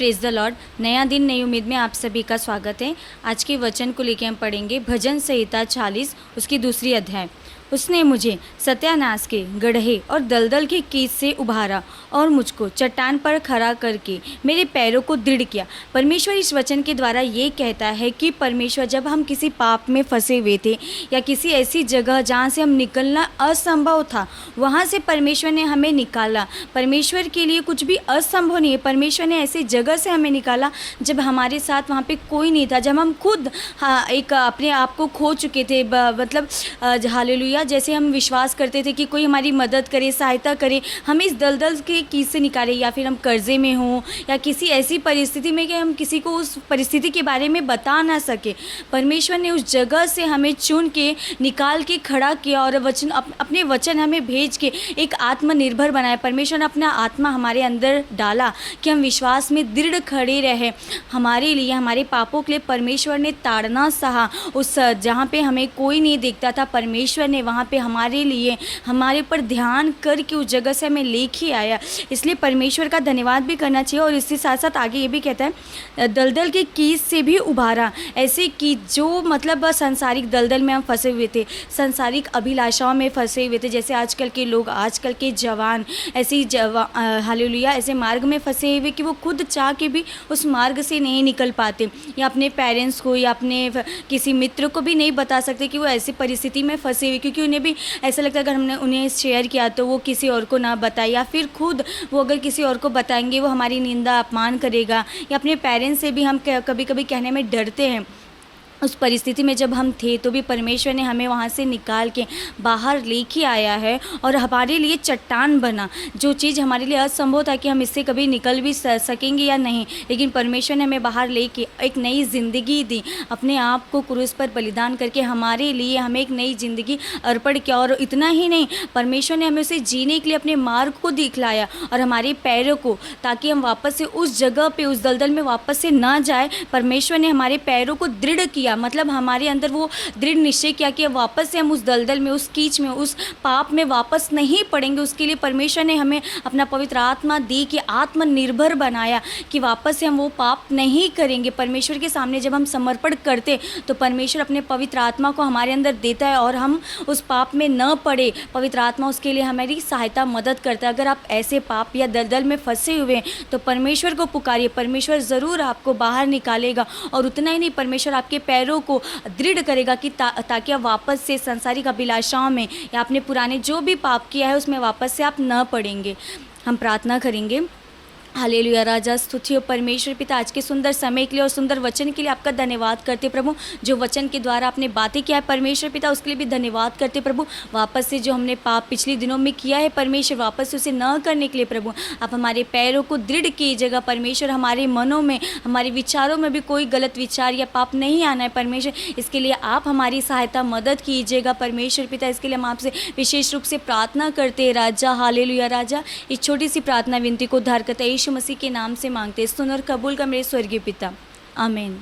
Praise the Lord. नया दिन नई उम्मीद में आप सभी का स्वागत है। आज के वचन को लेकर हम पढ़ेंगे भजन संहिता 40 उसकी दूसरी अध्याय। उसने मुझे सत्यानाश के गड्ढे और दलदल के कीच से उभारा और मुझको चट्टान पर खड़ा करके मेरे पैरों को दृढ़ किया। परमेश्वर इस वचन के द्वारा ये कहता है कि परमेश्वर जब हम किसी पाप में फंसे हुए थे या किसी ऐसी जगह जहाँ से हम निकलना असंभव था, वहाँ से परमेश्वर ने हमें निकाला। परमेश्वर के लिए कुछ भी असंभव नहीं है। परमेश्वर ने ऐसी जगह से हमें निकाला जब हमारे साथ वहाँ पे कोई नहीं था, जब हम खुद एक अपने आप को खो चुके थे। मतलब हालेलुया, जैसे हम विश्वास करते थे कि कोई हमारी मदद करे, सहायता करे, हमें इस दलदल के कीच से निकाले, या फिर हम कर्जे में हों या किसी ऐसी परिस्थिति में कि हम किसी को उस परिस्थिति के बारे में बता ना सके। परमेश्वर ने उस जगह से हमें चुन के निकाल के खड़ा किया और अपने वचन हमें भेज के एक आत्मनिर्भर बनाया। परमेश्वर ने अपना आत्मा हमारे अंदर डाला कि हम विश्वास में दृढ़ खड़े रहे। हमारे लिए, हमारे पापों के लिए परमेश्वर ने ताड़ना सहा। उस जहाँ पे हमें कोई नहीं देखता था, परमेश्वर ने वहाँ पे हमारे लिए, हमारे पर ध्यान करके उस जगह से हमें लेके आया। इसलिए परमेश्वर का धन्यवाद भी करना चाहिए। और इसके साथ साथ आगे ये भी कहता है दलदल के कीच से भी उभारा। ऐसे की जो मतलब सांसारिक दलदल में हम फंसे हुए थे, सांसारिक अभिलाषाओं में फंसे हुए थे, जैसे आजकल के लोग, आजकल के जवान ऐसी हालेलुया ऐसे मार्ग में फंसे हुए कि वो खुद चाह के भी उस मार्ग से नहीं निकल पाते, या अपने पेरेंट्स को या अपने किसी मित्र को भी नहीं बता सकते कि वो ऐसी परिस्थिति में फंसे हुए, क्योंकि उन्हें भी ऐसा लगता है अगर हमने उन्हें शेयर किया तो वो किसी और को ना बताए, या फिर खुद वो अगर किसी और को बताएंगे वो हमारी निंदा अपमान करेगा। या अपने पेरेंट्स से भी हम कभी कभी कहने में डरते हैं। उस परिस्थिति में जब हम थे तो भी परमेश्वर ने हमें वहाँ से निकाल के बाहर लेके आया है और हमारे लिए चट्टान बना। जो चीज़ हमारे लिए असंभव था कि हम इससे कभी निकल भी सकेंगे या नहीं, लेकिन परमेश्वर ने हमें बाहर लेके एक नई ज़िंदगी दी। अपने आप को क्रूस पर बलिदान करके हमारे लिए हमें एक नई ज़िंदगी अर्पण किया। और इतना ही नहीं, परमेश्वर ने हमें उसे जीने के लिए अपने मार्ग को दिखलाया और हमारे पैरों को, ताकि हम वापस से उस जगह पर, उस दलदल में वापस से ना जाए। परमेश्वर ने हमारे पैरों को दृढ़ किया, मतलब हमारे अंदर वो दृढ़ निश्चय किया कि वापस से हम उस दलदल में, उस कीच में, उस पाप में वापस नहीं पड़ेंगे। उसके लिए परमेश्वर ने हमें अपना पवित्र आत्मा दी कि आत्मनिर्भर बनाया कि वापस से हम वो पाप नहीं करेंगे। परमेश्वर के सामने जब हम समर्पण करते तो परमेश्वर अपने पवित्र आत्मा को हमारे अंदर देता है और हम उस पाप में न पड़े। पवित्र आत्मा उसके लिए हमारी सहायता, मदद करता है। अगर आप ऐसे पाप या दलदल में फंसे हुए हैं तो परमेश्वर को पुकारिए, परमेश्वर ज़रूर आपको बाहर निकालेगा। और उतना ही नहीं, परमेश्वर आपके पैरों को दृढ़ करेगा कि ताकि आप वापस से संसारिक अभिलाषाओं में या अपने पुराने जो भी पाप किया है उसमें वापस से आप न पड़ेंगे। हम प्रार्थना करेंगे। हालेलुया। राजा स्तुति हो परमेश्वर पिता, आज के सुंदर समय के लिए और सुंदर वचन के लिए आपका धन्यवाद करते प्रभु। जो वचन के द्वारा आपने बातें किया है परमेश्वर पिता, उसके लिए भी धन्यवाद करते प्रभु। वापस से जो हमने पाप पिछले दिनों में किया है परमेश्वर, वापस से उसे न करने के लिए प्रभु आप हमारे पैरों को दृढ़ कीजिएगा। परमेश्वर हमारे मनों में, हमारे विचारों में भी कोई गलत विचार या पाप नहीं आना है परमेश्वर। इसके लिए आप हमारी सहायता, मदद कीजिएगा परमेश्वर पिता। इसके लिए हम आपसे विशेष रूप से प्रार्थना करते हैं राजा। हालेलुया। राजा, इस छोटी सी प्रार्थना विनती को उद्धारकर्ता यीशु मसीह के नाम से मांगते, सुन और कबूल का मेरे स्वर्गीय पिता, आमीन।